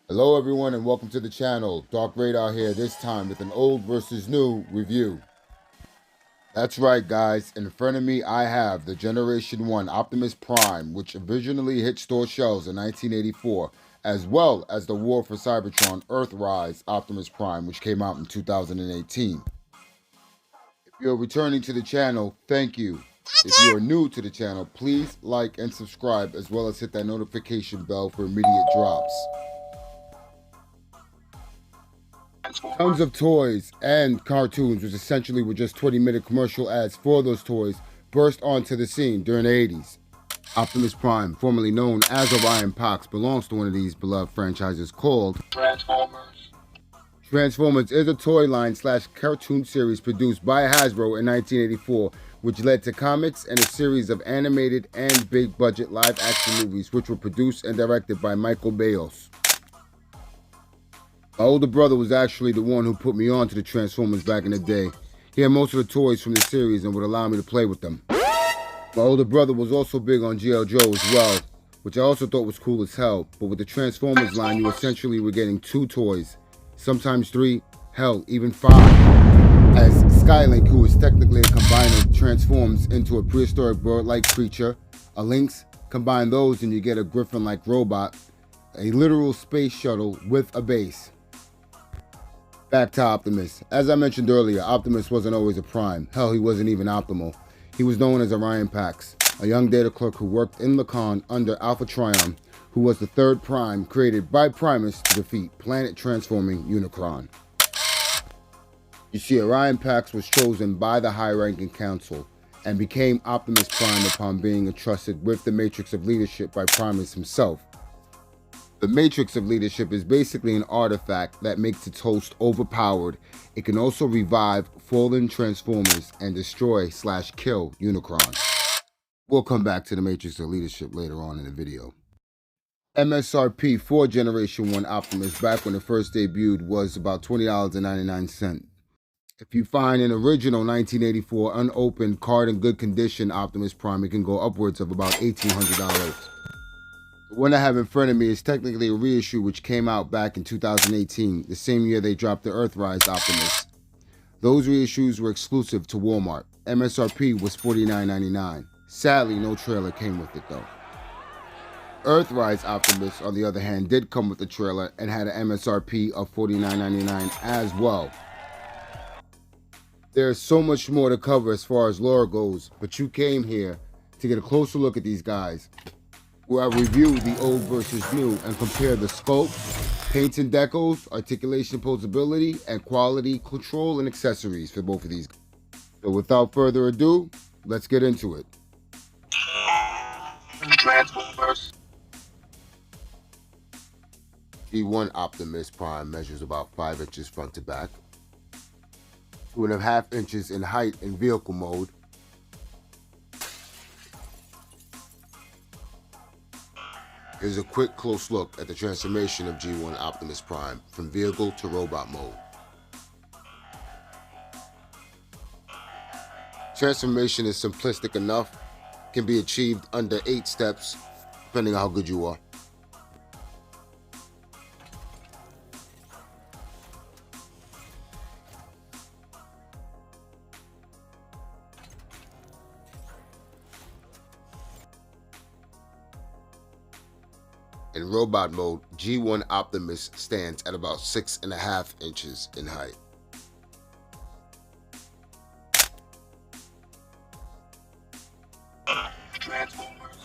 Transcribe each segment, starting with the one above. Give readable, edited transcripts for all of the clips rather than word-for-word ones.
Hello everyone and welcome to the channel. Darkradar here, this time with an old versus new review. That's right guys, in front of me I have the Generation 1 Optimus Prime, which originally hit store shelves in 1984, as well as the warforcybertron Earthrise Optimus Prime, which came out in 2018. If you're returning to the channel, thank you. If you are new to the channel, please like and subscribe, as well as hit that notification bell for immediate drops. Tons of toys and cartoons, which essentially were just 20-minute commercial ads for those toys, burst onto the scene during the 80s. Optimus Prime, formerly known as Orion Pax, belongs to one of these beloved franchises called Transformers. Transformers is a toy line / cartoon series produced by Hasbro in 1984, which led to comics and a series of animated and big budget live action movies, which were produced and directed by Michael Bayos. My older brother was actually the one who put me on to the Transformers back in the day. He had most of the toys from the series and would allow me to play with them. My older brother was also big on G.I. Joe as well, which I also thought was cool as hell. But with the Transformers line, you essentially were getting 2 toys, sometimes 3, hell, even 5. As Skylink, who is technically a combiner, transforms into a prehistoric bird-like creature, a Lynx, combine those and you get a Griffin-like robot, a literal space shuttle with a base. Back to Optimus. As I mentioned earlier, Optimus wasn't always a Prime. Hell, he wasn't even optimal. He was known as Orion Pax, a young data clerk who worked in Lacan under Alpha Trion, who was the 3rd Prime created by Primus to defeat planet-transforming Unicron. You see, Orion Pax was chosen by the high-ranking council and became Optimus Prime upon being entrusted with the Matrix of Leadership by Primus himself. The Matrix of Leadership is basically an artifact that makes its host overpowered. It can also revive fallen Transformers and destroy / kill Unicron. We'll come back to the Matrix of Leadership later on in the video. MSRP for Generation 1 Optimus back when it first debuted was about $20.99. If you find an original 1984 unopened card in good condition Optimus Prime, it can go upwards of about $1,800. The one I have in front of me is technically a reissue which came out back in 2018, the same year they dropped the Earthrise Optimus. Those reissues were exclusive to Walmart. MSRP was $49.99. Sadly, no trailer came with it though. Earthrise Optimus, on the other hand, did come with a trailer and had an MSRP of $49.99 as well. There's so much more to cover as far as lore goes, but you came here to get a closer look at these guys, where I review the old versus new and compare the sculpt, paints and decos, articulation, posability, and quality control and accessories for both of these. So without further ado, let's get into it. Transformers. G1 Optimus Prime measures about 5 inches front to back, 2.5 inches in height in vehicle mode, Here's a quick close look at the transformation of G1 Optimus Prime from vehicle to robot mode. Transformation is simplistic enough, can be achieved under 8 steps, depending on how good you are. In robot mode, G1 Optimus stands at about 6.5 inches in height. Transformers.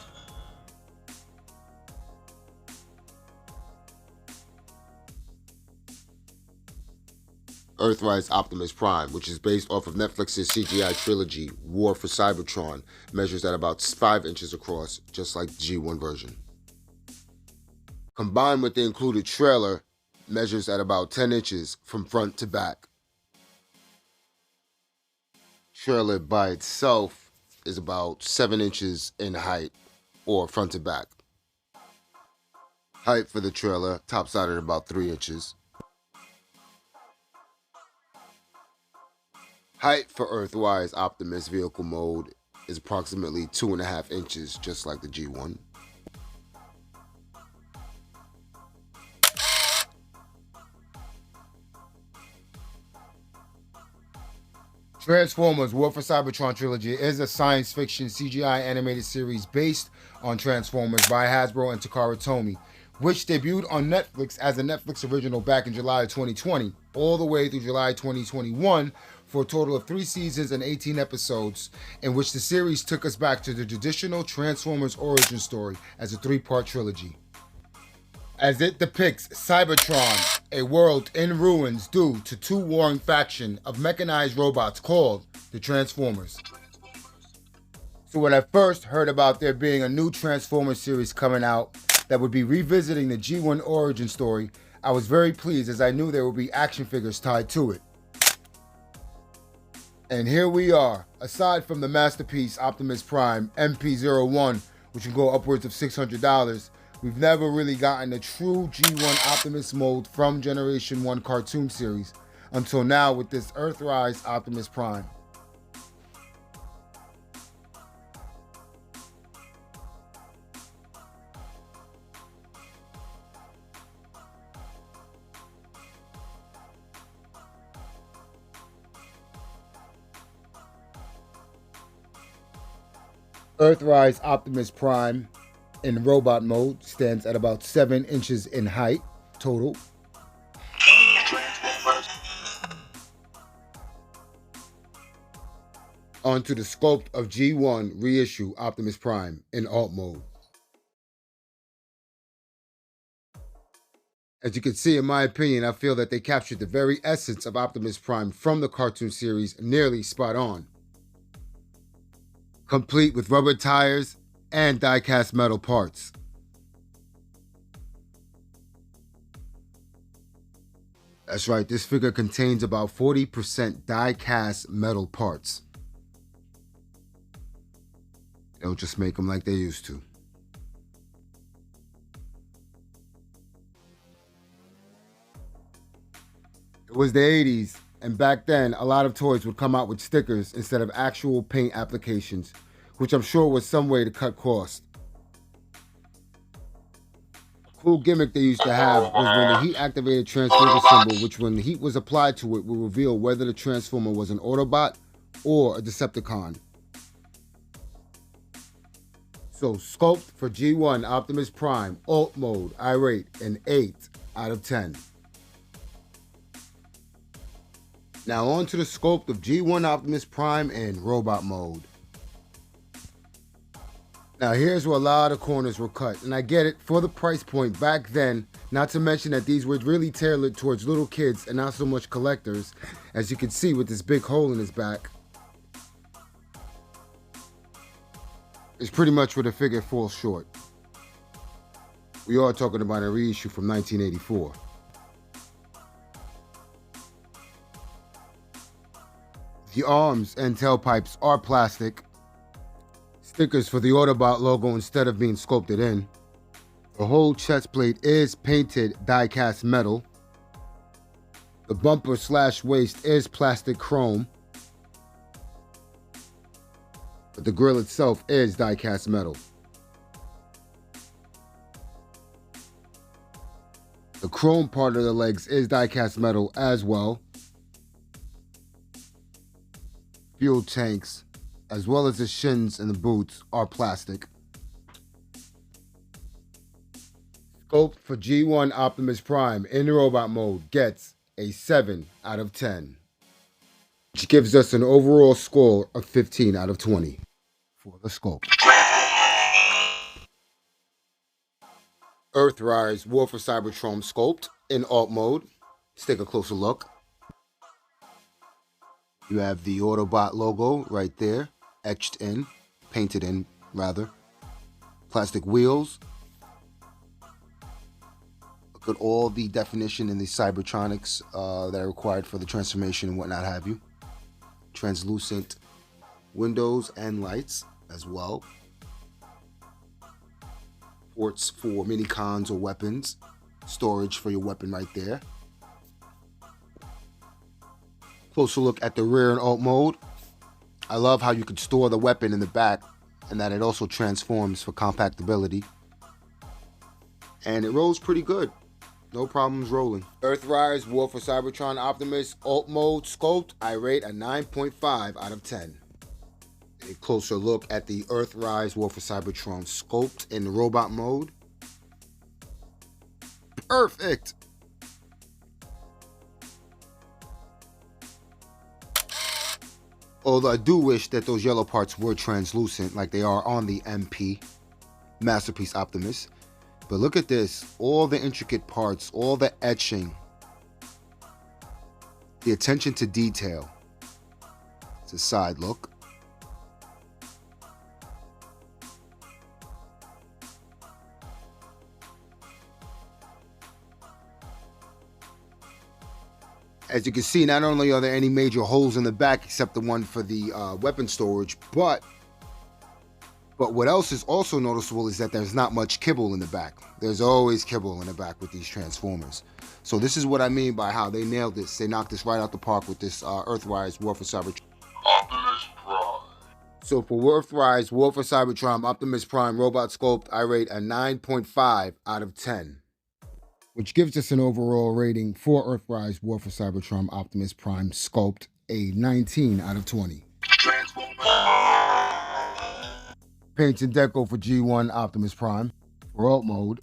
Earthrise Optimus Prime, which is based off of Netflix's CGI trilogy, War for Cybertron, measures at about 5 inches across, just like the G1 version. Combined with the included trailer, measures at about 10 inches from front to back. Trailer by itself is about 7 inches in height, or front to back. Height for the trailer tops out at about 3 inches. Height for Earthrise Optimus vehicle mode is approximately 2.5 inches, just like the G1. Transformers War for Cybertron trilogy is a science fiction CGI animated series based on Transformers by Hasbro and Takara Tomy, which debuted on Netflix as a Netflix original back in July of 2020, all the way through July 2021, for a total of 3 seasons and 18 episodes, in which the series took us back to the traditional Transformers origin story as a 3-part trilogy. As it depicts Cybertron, a world in ruins due to 2 warring factions of mechanized robots called the Transformers. So when I first heard about there being a new Transformers series coming out that would be revisiting the G1 origin story, I was very pleased, as I knew there would be action figures tied to it. And here we are. Aside from the masterpiece Optimus Prime MP01, which can go upwards of $600, we've never really gotten a true G1 Optimus mold from Generation 1 cartoon series until now with this Earthrise Optimus Prime. Earthrise Optimus Prime in robot mode stands at about 7 inches in height total. Onto the sculpt of G1 Reissue Optimus Prime in alt mode. As you can see, in my opinion, I feel that they captured the very essence of Optimus Prime from the cartoon series nearly spot on. Complete with rubber tires and die-cast metal parts. That's right, this figure contains about 40% die-cast metal parts. They'll just make them like they used to. It was the 80s, and back then, a lot of toys would come out with stickers instead of actual paint applications, which I'm sure was some way to cut costs. A cool gimmick they used to have was when the heat-activated transformer symbol, which when the heat was applied to it, would reveal whether the transformer was an Autobot or a Decepticon. So, sculpt for G1 Optimus Prime, alt mode, I rate an 8 out of 10. Now on to the sculpt of G1 Optimus Prime in robot mode. Now here's where a lot of corners were cut, and I get it, for the price point back then, not to mention that these were really tailored towards little kids and not so much collectors, as you can see with this big hole in his back. It's pretty much where the figure falls short. We are talking about a reissue from 1984. The arms and tailpipes are plastic. Stickers for the Autobot logo instead of being sculpted in. The whole chest plate is painted die-cast metal. The bumper / waist is plastic chrome. But the grille itself is die-cast metal. The chrome part of the legs is die-cast metal as well. Fuel tanks, as well as the shins and the boots, are plastic. Sculpt for G1 Optimus Prime in robot mode gets a 7 out of 10, which gives us an overall score of 15 out of 20 for the sculpt. Earthrise War for Cybertron sculpt in alt mode. Let's take a closer look. You have the Autobot logo right there, etched in, painted in, rather. Plastic wheels. Look at all the definition in the Cybertronics that are required for the transformation and whatnot have you. Translucent windows and lights as well. Ports for mini-cons or weapons. Storage for your weapon right there. Closer look at the rear in alt mode. I love how you could store the weapon in the back and that it also transforms for compactability. And it rolls pretty good. No problems rolling. Earthrise, War for Cybertron, Optimus, Alt Mode, Sculpt, I rate a 9.5 out of 10. A closer look at the Earthrise, War for Cybertron Sculpt in robot mode. Perfect! Although I do wish that those yellow parts were translucent like they are on the MP, Masterpiece Optimus. But look at this, all the intricate parts, all the etching, the attention to detail. It's a side look. As you can see, not only are there any major holes in the back except the one for the weapon storage, but what else is also noticeable is that there's not much kibble in the back. There's always kibble in the back with these Transformers. So this is what I mean by how they nailed this. They knocked this right out the park with this Earthrise War for Cybertron. Optimus Prime. So for Earthrise War for Cybertron Optimus Prime Robot Sculpt, I rate a 9.5 out of 10. Which gives us an overall rating for Earthrise War for Cybertron Optimus Prime Sculpt, a 19 out of 20. Paints and deco for G1 Optimus Prime. For alt mode,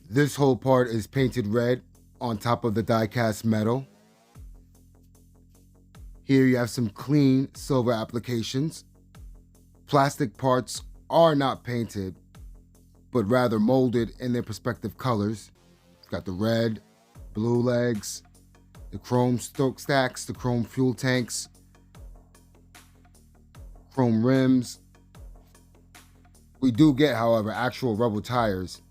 this whole part is painted red on top of the die-cast metal. Here you have some clean silver applications. Plastic parts are not painted, but rather molded in their respective colors. You've got the red, blue legs, the chrome stacks, the chrome fuel tanks, chrome rims. We do get, however, actual rubber tires.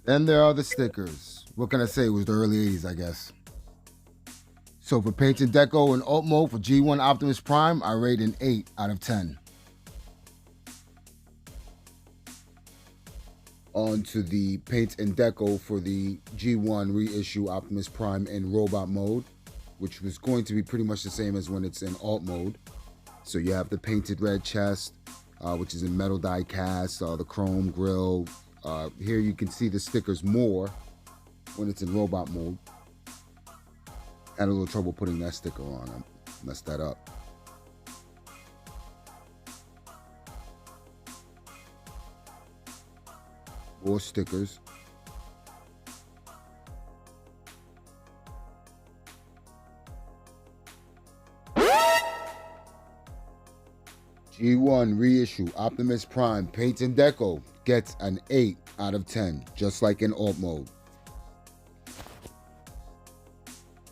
Then there are the stickers. What can I say? It was the early 80s, I guess. So for paint and deco and alt mode for G1 Optimus Prime, I rate an 8 out of 10. On to the paint and deco for the G1 reissue Optimus Prime in robot mode, which was going to be pretty much the same as when it's in alt mode. So you have the painted red chest, which is in metal die cast, the chrome grille. Here you can see the stickers more when it's in robot mode. Had a little trouble putting that sticker on. I messed that up. More stickers. G1 reissue Optimus Prime paint and deco gets an 8 out of 10, just like in alt mode.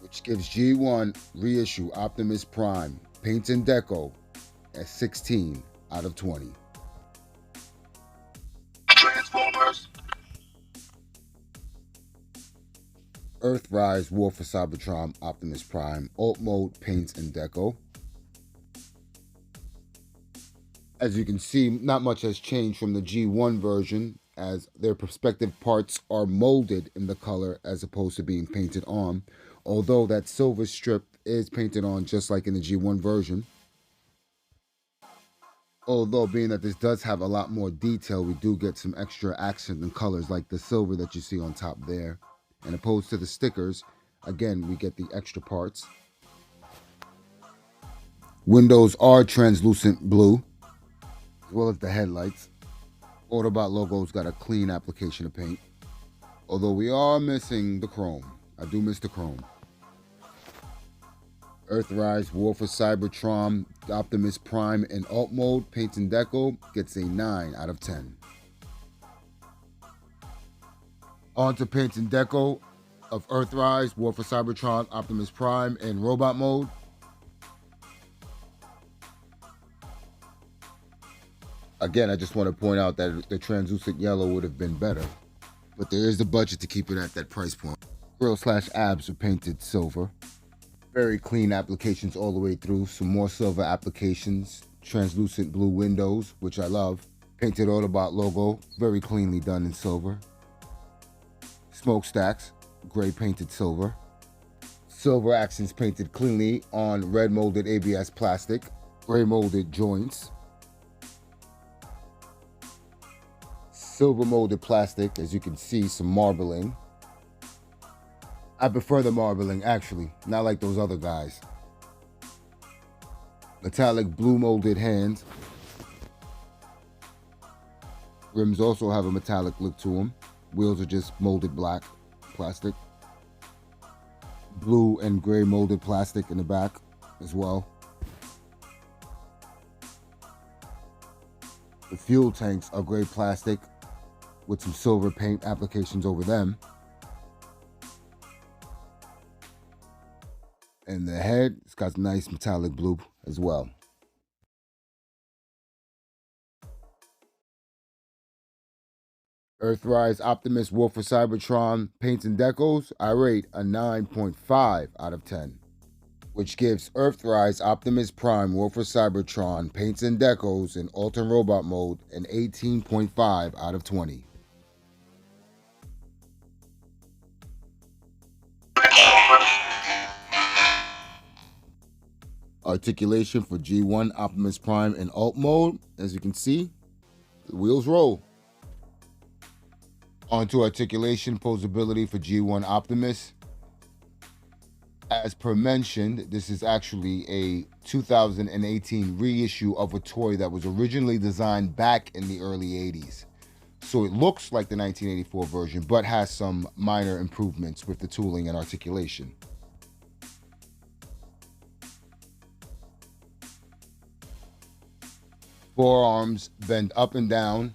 Which gives G1 reissue Optimus Prime paint and deco a 16 out of 20. Transformers. Earthrise War for Cybertron Optimus Prime alt mode paint and deco. As you can see, not much has changed from the G1 version, as their respective parts are molded in the color as opposed to being painted on, although that silver strip is painted on just like in the G1 version. Although being that this does have a lot more detail, we do get some extra accent and colors like the silver that you see on top there. And opposed to the stickers, again, we get the extra parts. Windows are translucent blue, as well as the headlights. Autobot logo's got a clean application of paint, although we are missing the chrome. I do miss the chrome. Earthrise War for Cybertron Optimus Prime in alt mode paint and deco gets a 9 out of 10. On to paint and deco of Earthrise War for Cybertron Optimus Prime in robot mode. Again, I just want to point out that the translucent yellow would have been better, but there is the budget to keep it at that price point. Grill/abs are painted silver. Very clean applications all the way through. Some more silver applications. Translucent blue windows, which I love. Painted Autobot logo, very cleanly done in silver. Smokestacks, gray painted silver. Silver accents painted cleanly on red molded ABS plastic. Gray molded joints. Silver molded plastic, as you can see, some marbling. I prefer the marbling, actually, not like those other guys. Metallic blue molded hands. Rims also have a metallic look to them. Wheels are just molded black plastic. Blue and gray molded plastic in the back as well. The fuel tanks are gray plastic with some silver paint applications over them. And the head, it's got nice metallic blue as well. Earthrise Optimus warforcybertron paints and decos, I rate a 9.5 out of 10. Which gives Earthrise Optimus Prime warforcybertron paints and decos in alternate robot mode an 18.5 out of 20. Articulation for G1 Optimus Prime in alt mode. As you can see, the wheels roll. Onto articulation posability for G1 Optimus. As per mentioned, this is actually a 2018 reissue of a toy that was originally designed back in the early 80s. So it looks like the 1984 version, but has some minor improvements with the tooling and articulation. Forearms bend up and down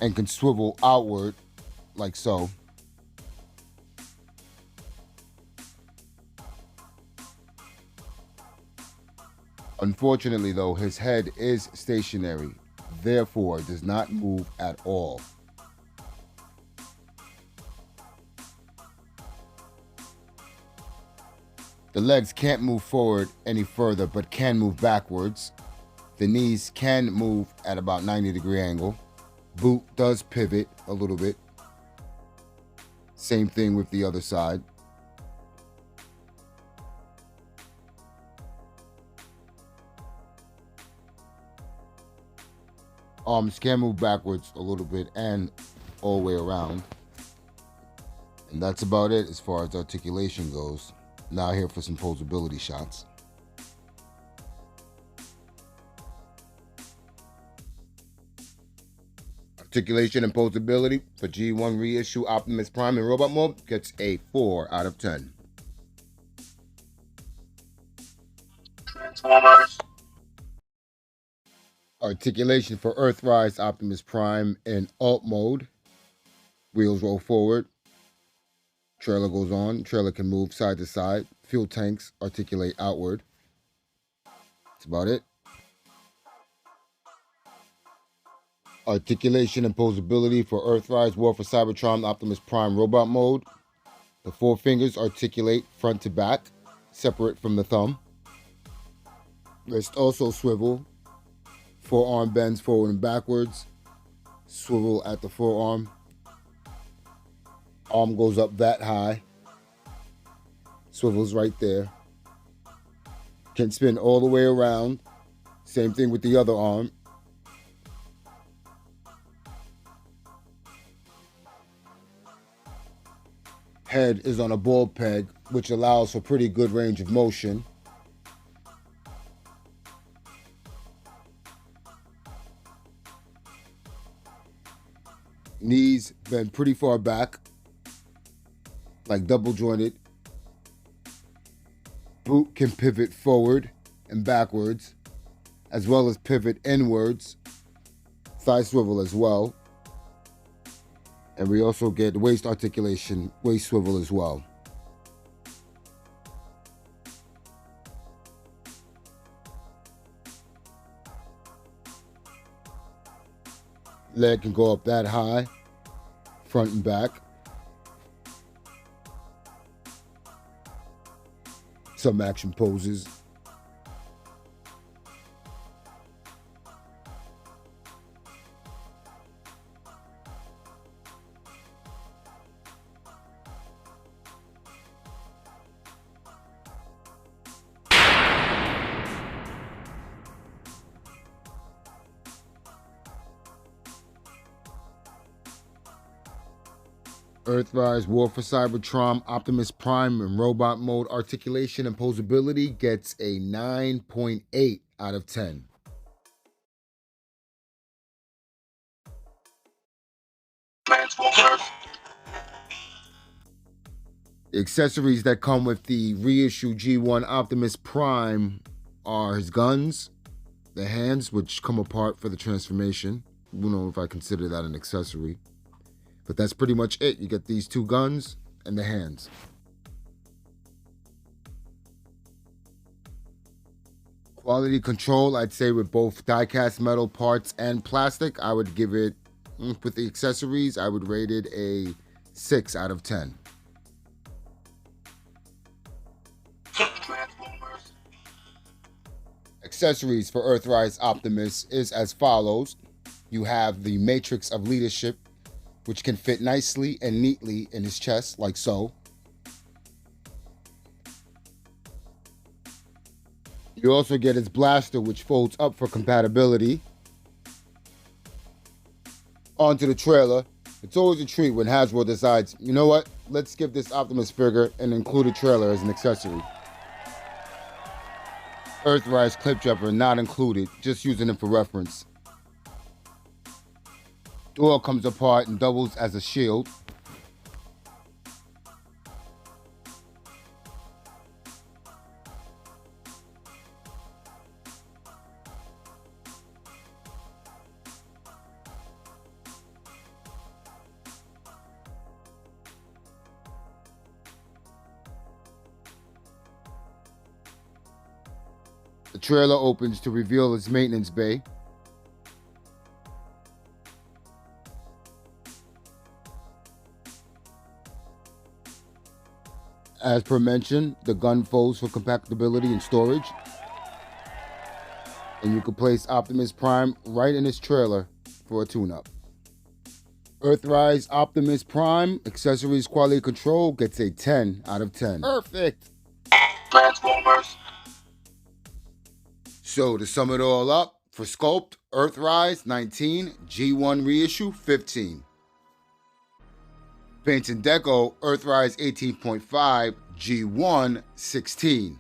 and can swivel outward like so. Unfortunately though, his head is stationary, therefore does not move at all. The legs can't move forward any further, but can move backwards. The knees can move at about 90-degree angle. Boot does pivot a little bit. Same thing with the other side. Arms can move backwards a little bit and all the way around. And that's about it as far as articulation goes. Now here for some posability shots. Articulation and posability for G1 reissue Optimus Prime in robot mode gets a 4 out of 10. Transformers. Articulation for Earthrise Optimus Prime in alt mode. Wheels roll forward. Trailer goes on. Trailer can move side to side. Fuel tanks articulate outward. That's about it. Articulation and posability for Earthrise warforcybertron Optimus Prime robot mode. The four fingers articulate front to back, separate from the thumb. Wrist also swivel. Forearm bends forward and backwards. Swivel at the forearm. Arm goes up that high. Swivels right there. Can spin all the way around. Same thing with the other arm. Head is on a ball peg, which allows for pretty good range of motion. Knees bend pretty far back, like double jointed. Boot can pivot forward and backwards, as well as pivot inwards. Thigh swivel as well. And we also get waist articulation, waist swivel as well. Leg can go up that high, front and back. Some action poses. Earthrise, warforcybertron, Optimus Prime, and robot mode articulation and posability gets a 9.8 out of 10. The accessories that come with the reissue G1 Optimus Prime are his guns, the hands, which come apart for the transformation. I don't know if I consider that an accessory. But that's pretty much it. You get these two guns and the hands. Quality control, I'd say with both die-cast metal parts and plastic, I would give it, with the accessories, I would rate it a 6 out of 10. Accessories for Earthrise Optimus is as follows. You have the Matrix of Leadership, which can fit nicely and neatly in his chest, like so. You also get his blaster, which folds up for compatibility. Onto the trailer. It's always a treat when Hasbro decides, you know what, let's give this Optimus figure and include a trailer as an accessory. Earthrise clip jumper not included, just using it for reference. Door comes apart and doubles as a shield. The trailer opens to reveal its maintenance bay. As per mentioned, the gun folds for compatibility and storage. And you can place Optimus Prime right in his trailer for a tune-up. Earthrise Optimus Prime accessories quality control gets a 10 out of 10. Perfect! Transformers. So to sum it all up, for sculpt, Earthrise 19, G1 reissue 15. Paint and deco, Earthrise 18.5, G1 16.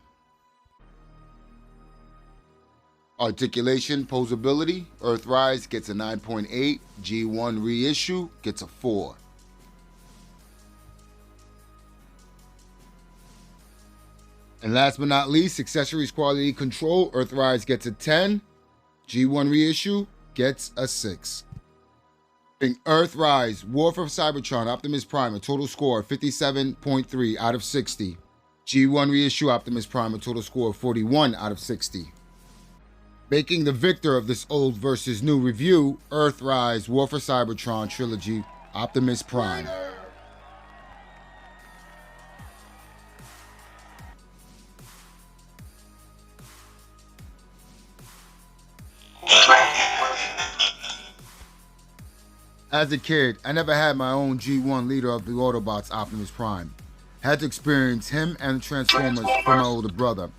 Articulation, posability, Earthrise gets a 9.8, G1 reissue gets a 4. And last but not least, accessories quality control, Earthrise gets a 10, G1 reissue gets a 6. Earthrise, War for Cybertron, Optimus Prime, a total score of 57.3 out of 60. G1 reissue Optimus Prime, a total score of 41 out of 60. Making the victor of this old versus new review, Earthrise, War for Cybertron trilogy, Optimus Prime. As a kid, I never had my own G1 leader of the Autobots, Optimus Prime. Had to experience him and Transformers from my older brother.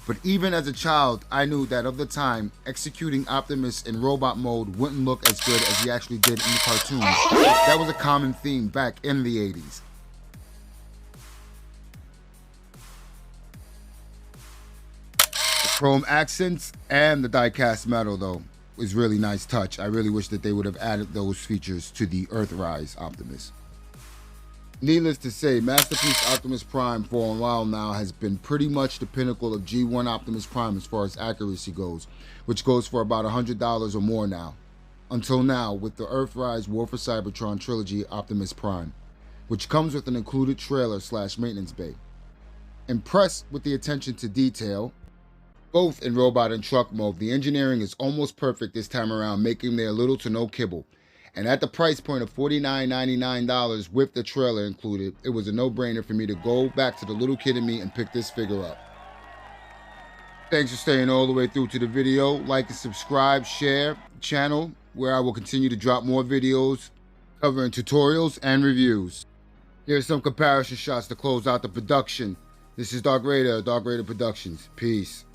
But even as a child, I knew that of the time, executing Optimus in robot mode wouldn't look as good as he actually did in the cartoons. That was a common theme back in the 80s. The chrome accents and the die-cast metal, though, is really nice touch. I really wish that they would have added those features to the Earthrise Optimus. Needless to say, Masterpiece Optimus Prime for a while now has been pretty much the pinnacle of G1 Optimus Prime as far as accuracy goes, which goes for about $100 or more now. Until now, with the Earthrise War for Cybertron trilogy Optimus Prime, which comes with an included trailer / maintenance bay. Impressed with the attention to detail, both in robot and truck mode, the engineering is almost perfect this time around, making there little to no kibble. And at the price point of $49.99 with the trailer included, it was a no-brainer for me to go back to the little kid in me and pick this figure up. Thanks for staying all the way through to the video. Like and subscribe, share the channel, where I will continue to drop more videos covering tutorials and reviews. Here's some comparison shots to close out the production. This is Darkradar, Darkradar Productions. Peace.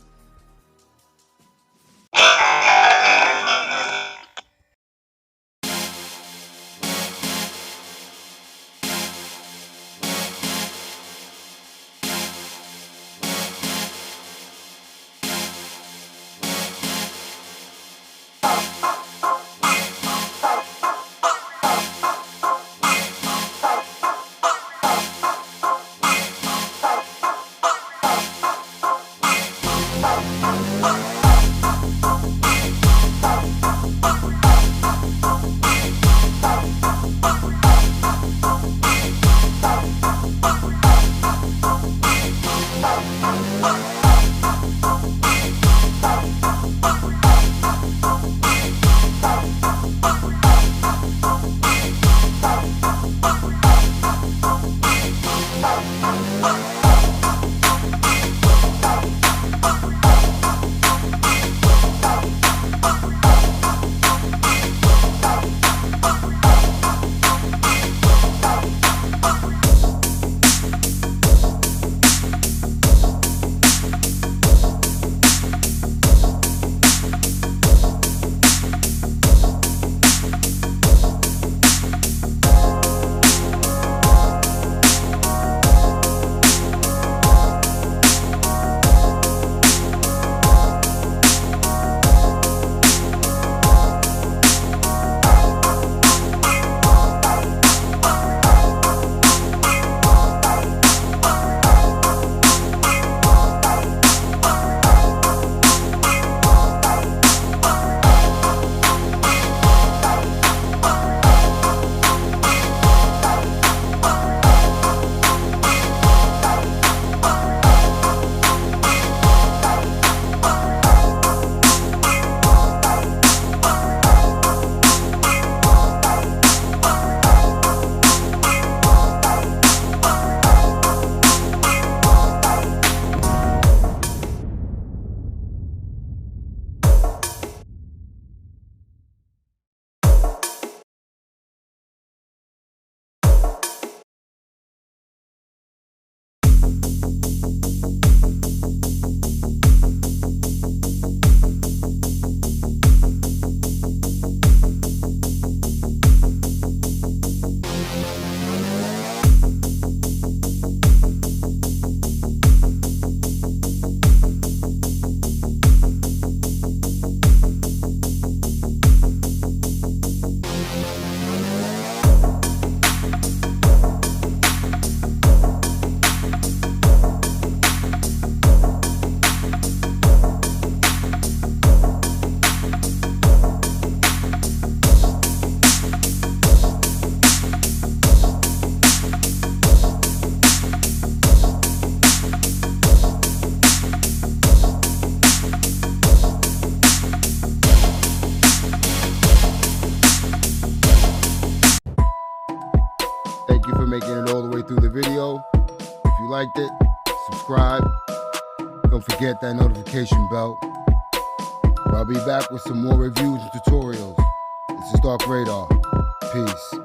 liked it, subscribe. Don't forget that notification bell. I'll be back with some more reviews and tutorials. This is Darkradar. Peace.